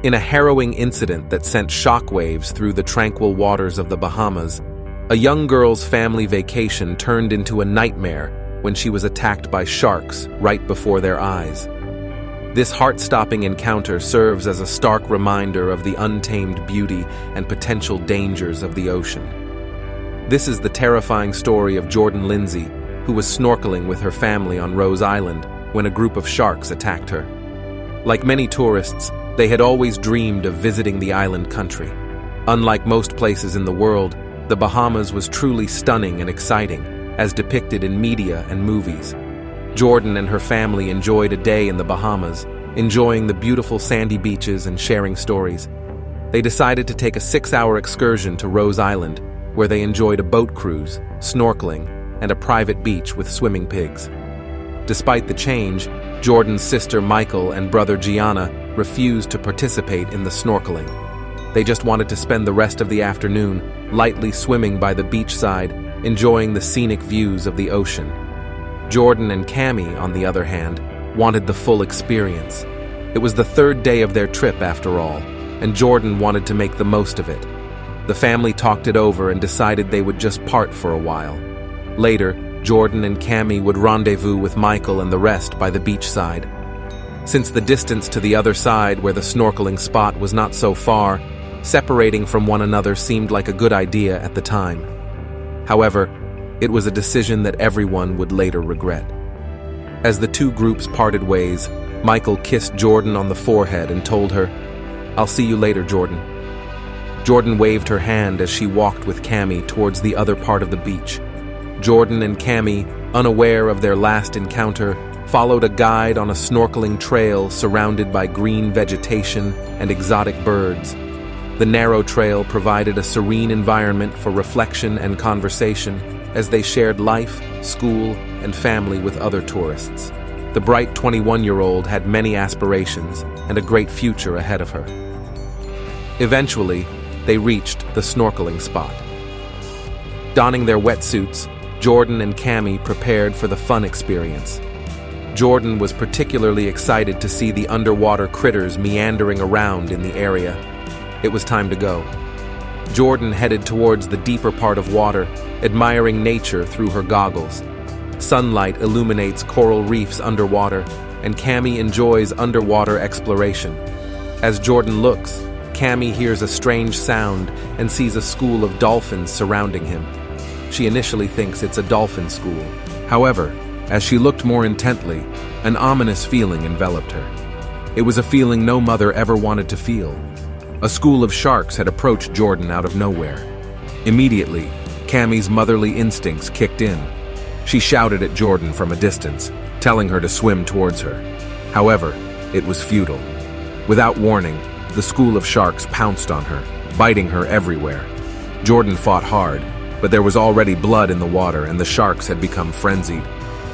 In a harrowing incident that sent shockwaves through the tranquil waters of the Bahamas, a young girl's family vacation turned into a nightmare when she was attacked by sharks right before their eyes. This heart-stopping encounter serves as a stark reminder of the untamed beauty and potential dangers of the ocean. This is the terrifying story of Jordan Lindsey, who was snorkeling with her family on Rose Island when a group of sharks attacked her. Like many tourists, they had always dreamed of visiting the island country. Unlike most places in the world, the Bahamas was truly stunning and exciting, as depicted in media and movies. Jordan and her family enjoyed a day in the Bahamas, enjoying the beautiful sandy beaches and sharing stories. They decided to take a 6-hour excursion to Rose Island, where they enjoyed a boat cruise, snorkeling, and a private beach with swimming pigs. Despite the change, Jordan's sister Michael and brother Gianna refused to participate in the snorkeling. They just wanted to spend the rest of the afternoon lightly swimming by the beachside, enjoying the scenic views of the ocean. Jordan and Cammie, on the other hand, wanted the full experience. It was the third day of their trip after all, and Jordan wanted to make the most of it. The family talked it over and decided they would just part for a while. Later, Jordan and Cammie would rendezvous with Michael and the rest by the beachside. Since the distance to the other side where the snorkeling spot was not so far, separating from one another seemed like a good idea at the time. However, it was a decision that everyone would later regret. As the two groups parted ways, Michael kissed Jordan on the forehead and told her, "I'll see you later, Jordan." Jordan waved her hand as she walked with Cammie towards the other part of the beach. Jordan and Cammie, unaware of their last encounter, followed a guide on a snorkeling trail surrounded by green vegetation and exotic birds. The narrow trail provided a serene environment for reflection and conversation as they shared life, school, and family with other tourists. The bright 21-year-old had many aspirations and a great future ahead of her. Eventually, they reached the snorkeling spot. Donning their wetsuits, Jordan and Cammie prepared for the fun experience. Jordan was particularly excited to see the underwater critters meandering around in the area. It was time to go. Jordan headed towards the deeper part of water, admiring nature through her goggles. Sunlight illuminates coral reefs underwater, and Cammie enjoys underwater exploration. As Jordan looks, Cammie hears a strange sound and sees a school of dolphins surrounding him. She initially thinks it's a dolphin school. However, as she looked more intently, an ominous feeling enveloped her. It was a feeling no mother ever wanted to feel. A school of sharks had approached Jordan out of nowhere. Immediately, Cammie's motherly instincts kicked in. She shouted at Jordan from a distance, telling her to swim towards her. However, it was futile. Without warning, the school of sharks pounced on her, biting her everywhere. Jordan fought hard, but there was already blood in the water and the sharks had become frenzied.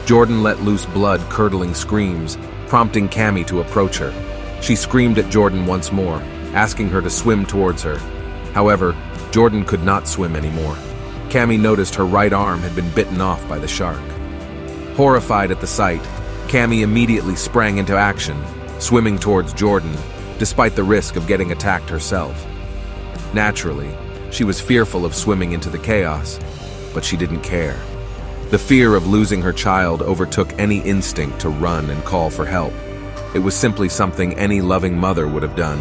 Jordan let loose blood-curdling screams, prompting Cammie to approach her. She screamed at Jordan once more, asking her to swim towards her. However, Jordan could not swim anymore. Cammie noticed her right arm had been bitten off by the shark. Horrified at the sight, Cammie immediately sprang into action, swimming towards Jordan, despite the risk of getting attacked herself. Naturally, she was fearful of swimming into the chaos, but she didn't care. The fear of losing her child overtook any instinct to run and call for help. It was simply something any loving mother would have done.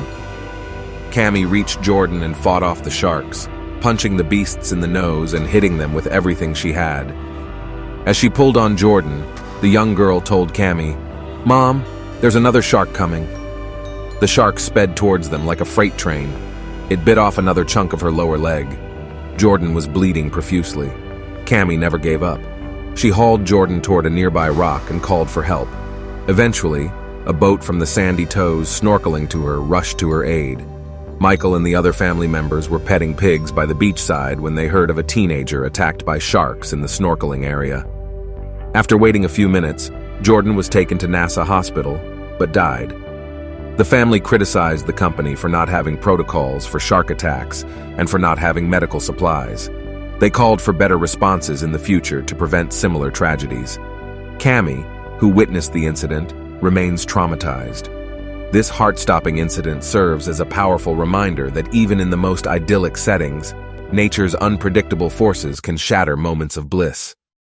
Cammie reached Jordan and fought off the sharks, punching the beasts in the nose and hitting them with everything she had. As she pulled on Jordan, the young girl told Cammie, "Mom, there's another shark coming." The shark sped towards them like a freight train. It bit off another chunk of her lower leg. Jordan was bleeding profusely. Cammie never gave up. She hauled Jordan toward a nearby rock and called for help. Eventually, a boat from the Sandy Toes snorkeling to her rushed to her aid. Michael and the other family members were petting pigs by the beachside when they heard of a teenager attacked by sharks in the snorkeling area. After waiting a few minutes, Jordan was taken to NASA Hospital, but died. The family criticized the company for not having protocols for shark attacks and for not having medical supplies. They called for better responses in the future to prevent similar tragedies. Cammie, who witnessed the incident, remains traumatized. This heart-stopping incident serves as a powerful reminder that even in the most idyllic settings, nature's unpredictable forces can shatter moments of bliss.